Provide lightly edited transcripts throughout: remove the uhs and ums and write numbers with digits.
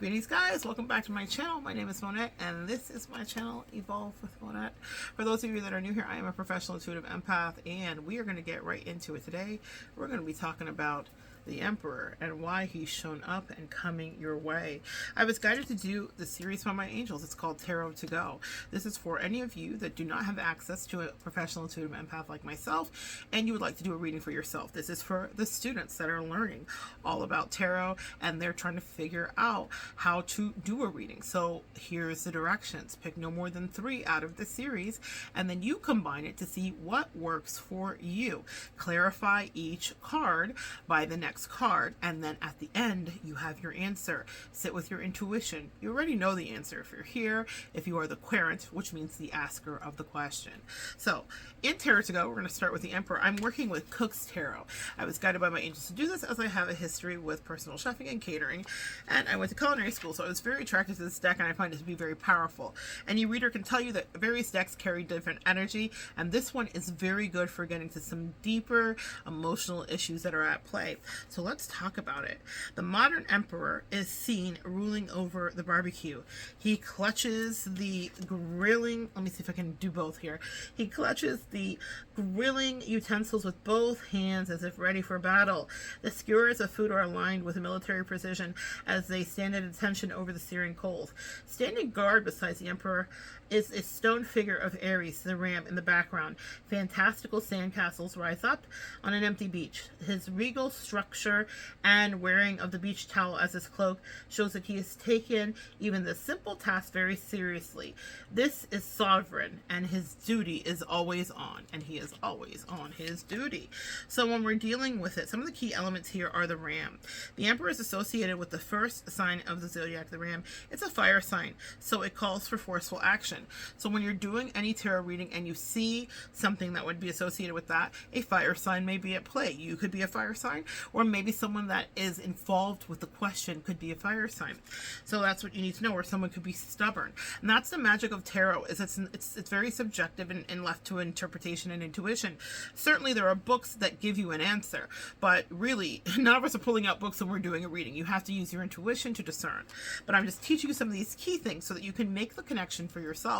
Greetings guys, welcome back to my channel. My name is Monette and this is my channel, Evolve with Monette. For those of you that are new here, I am a professional intuitive empath and we are going to get right into it today. We're going to be talking about the Emperor and why he's shown up and coming your way. I was guided to do the series by my angels. It's called Tarot to Go. This is for any of you that do not have access to a professional intuitive empath like myself and you would like to do a reading for yourself. This is for the students that are learning all about tarot and they're trying to figure out how to do a reading. So here's the directions. Pick no more than 3 out of the series and then you combine it to see what works for you. Clarify each card by the next card, and then at the end you have your answer. Sit with your intuition. You already know the answer if you're here, if you are the querent, which means the asker of the question. So in Tarot to Go, we're going to start with the Emperor. I'm working with Cook's Tarot. I was guided by my angels to do this as I have a history with personal chefing and catering, and I went to culinary school, so I was very attracted to this deck and I find it to be very powerful. Any reader can tell you that various decks carry different energy, and this one is very good for getting to some deeper emotional issues that are at play. So let's talk about it. The modern Emperor is seen ruling over the barbecue. He clutches the grilling, let me see if I can do both here. He clutches the grilling utensils with both hands as if ready for battle. The skewers of food are aligned with military precision as they stand at attention over the searing coals. Standing guard beside the Emperor is a stone figure of Ares, the ram, in the background. Fantastical sandcastles rise up on an empty beach. His regal structure and wearing of the beach towel as his cloak shows that he has taken even the simple task very seriously. This is sovereign and his duty is always on, and he is always on his duty. So when we're dealing with it, some of the key elements here are the ram. The Emperor is associated with the first sign of the zodiac, the ram. It's a fire sign, so it calls for forceful action. So when you're doing any tarot reading and you see something that would be associated with that, a fire sign may be at play. You could be a fire sign, or maybe someone that is involved with the question could be a fire sign. So that's what you need to know, or someone could be stubborn. And that's the magic of tarot, is it's very subjective and left to interpretation and intuition. Certainly there are books that give you an answer, but really none of us are pulling out books when we're doing a reading. You have to use your intuition to discern. But I'm just teaching you some of these key things so that you can make the connection for yourself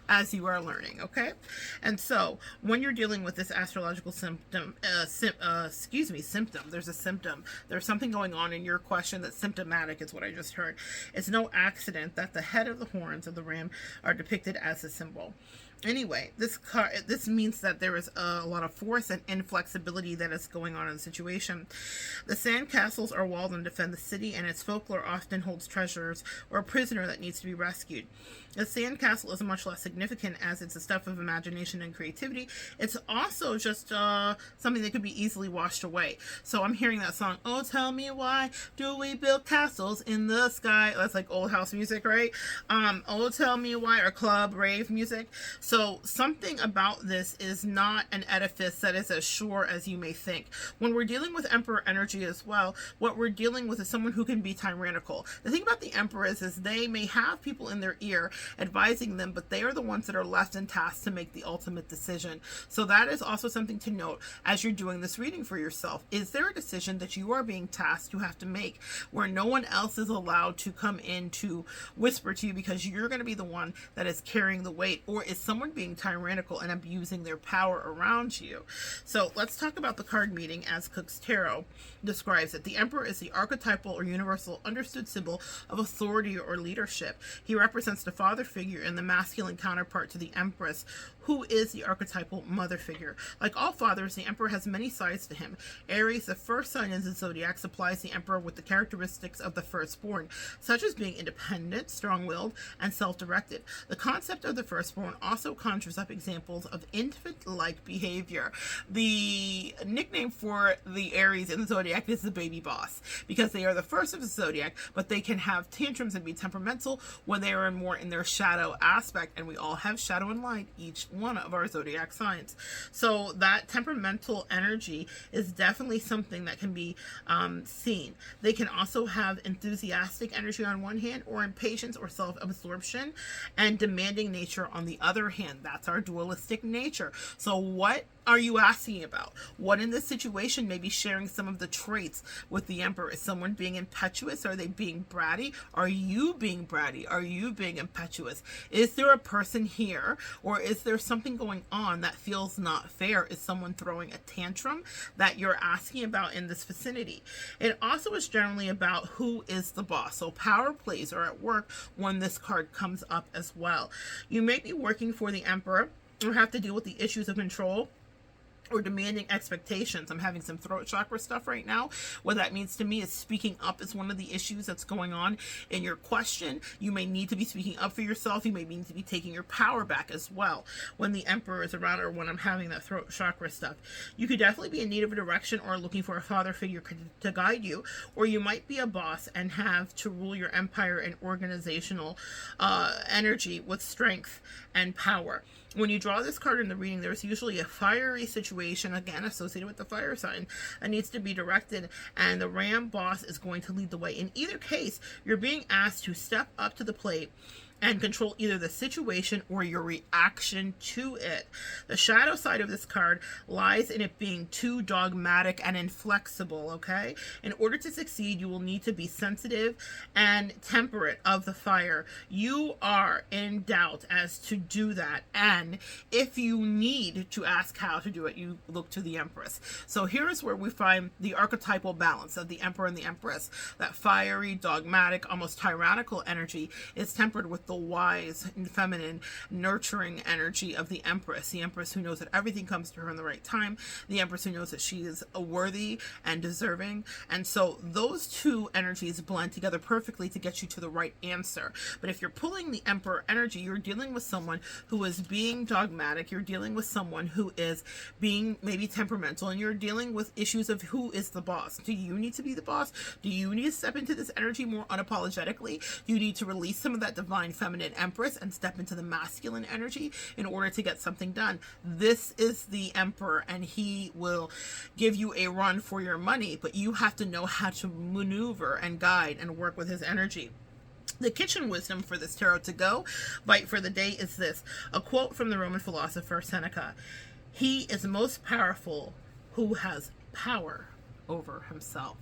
as you are learning, okay? And so when you're dealing with this astrological symptom, symptom, there's a symptom. There's something going on in your question that's symptomatic, is what I just heard. It's no accident that the head of the horns of the ram are depicted as a symbol. Anyway, this means that there is a lot of force and inflexibility that is going on in the situation. The sand castles are walled and defend the city, and its folklore often holds treasures or a prisoner that needs to be rescued. The sand castle is much less significant as it's a stuff of imagination and creativity. It's also just something that could be easily washed away. So I'm hearing that song, "Oh, tell me why do we build castles in the sky?" That's like old house music, right? "Oh, tell me why," or club rave music. So something about this is not an edifice that is as sure as you may think. When we're dealing with Emperor energy as well, what we're dealing with is someone who can be tyrannical. The thing about the Emperor is they may have people in their ear advising them, but they are the ones that are left in task to make the ultimate decision. So that is also something to note as you're doing this reading for yourself. Is there a decision that you are being tasked to have to make where no one else is allowed to come in to whisper to you because you're going to be the one that is carrying the weight, or is someone being tyrannical and abusing their power around you? So let's talk about the card meeting as Cook's Tarot describes it. The Emperor is the archetypal or universal understood symbol of authority or leadership. He represents the father figure and the masculine counterpart to the Empress, who is the archetypal mother figure. Like all fathers, the Emperor has many sides to him. Aries, the first sign in the zodiac, supplies the Emperor with the characteristics of the firstborn, such as being independent, strong-willed, and self-directed. The concept of the firstborn also conjures up examples of infant-like behavior. The nickname for the Aries in the zodiac is the baby boss, because they are the first of the zodiac, but they can have tantrums and be temperamental when they are more in their shadow aspect, and we all have shadow and light, each one of our zodiac signs. So that temperamental energy is definitely something that can be seen. They can also have enthusiastic energy on one hand, or impatience or self-absorption, and demanding nature on the other hand. That's our dualistic nature. So what are you asking about? What in this situation may be sharing some of the traits with the Emperor? Is someone being impetuous? Are they being bratty? Are you being bratty? Are you being impetuous? Is there a person here, or is there something going on that feels not fair? Is someone throwing a tantrum that you're asking about in this vicinity? It also is generally about who is the boss. So power plays are at work when this card comes up as well. You may be working for the Emperor or have to deal with the issues of control or demanding expectations. I'm having some throat chakra stuff right now. What that means to me is speaking up is one of the issues that's going on in your question. You may need to be speaking up for yourself. You may need to be taking your power back as well when the Emperor is around, or when I'm having that throat chakra stuff. You could definitely be in need of a direction or looking for a father figure to guide you, or you might be a boss and have to rule your empire and organizational energy with strength and power. When you draw this card in the reading, there's usually a fiery situation, again, associated with the fire sign, that needs to be directed, and the Ram boss is going to lead the way. In either case, you're being asked to step up to the plate and control either the situation or your reaction to it. The shadow side of this card lies in it being too dogmatic and inflexible, okay? In order to succeed, you will need to be sensitive and temperate of the fire. You are in doubt as to do that, and if you need to ask how to do it, you look to the Empress. So here's where we find the archetypal balance of the Emperor and the Empress. That fiery, dogmatic, almost tyrannical energy is tempered with the wise and feminine, nurturing energy of the Empress. The Empress who knows that everything comes to her in the right time. The Empress who knows that she is worthy and deserving. And so those two energies blend together perfectly to get you to the right answer. But if you're pulling the Emperor energy, you're dealing with someone who is being dogmatic. You're dealing with someone who is being maybe temperamental, and you're dealing with issues of who is the boss. Do you need to be the boss? Do you need to step into this energy more unapologetically? Do you need to release some of that divine feminine Empress and step into the masculine energy in order to get something done? This is the Emperor, and he will give you a run for your money, but you have to know how to maneuver and guide and work with his energy. The kitchen wisdom for this tarot to go bite for the day is this. A quote from the Roman philosopher Seneca. He is most powerful who has power over himself.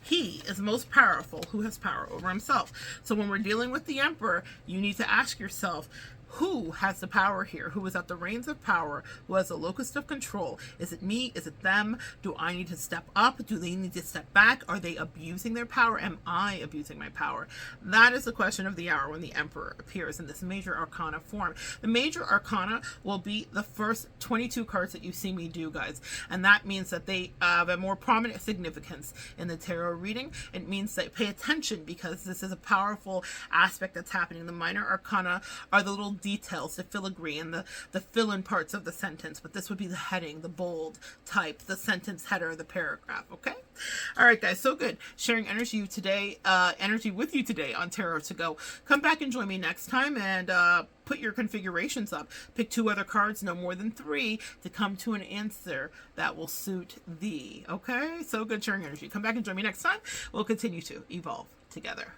He is most powerful who has power over himself. So when we're dealing with the Emperor, you need to ask yourself, who has the power here? Who is at the reins of power? Who has the locus of control? Is it me? Is it them? Do I need to step up? Do they need to step back? Are they abusing their power? Am I abusing my power? That is the question of the hour when the Emperor appears in this major arcana form. The major arcana will be the first 22 cards that you see me do, guys. And that means that they have a more prominent significance in the tarot reading. It means that pay attention, because this is a powerful aspect that's happening. The minor arcana are the little details, the filigree, and the fill-in parts of the sentence, but this would be the heading, the bold type, the sentence header, the paragraph. Okay, all right, guys, so good sharing energy with you today on Tarot to Go. Come back and join me next time, and put your configurations up. Pick 2 other cards, no more than 3, to come to an answer that will suit thee. Okay, so good sharing energy. Come back and join me next time. We'll continue to evolve together.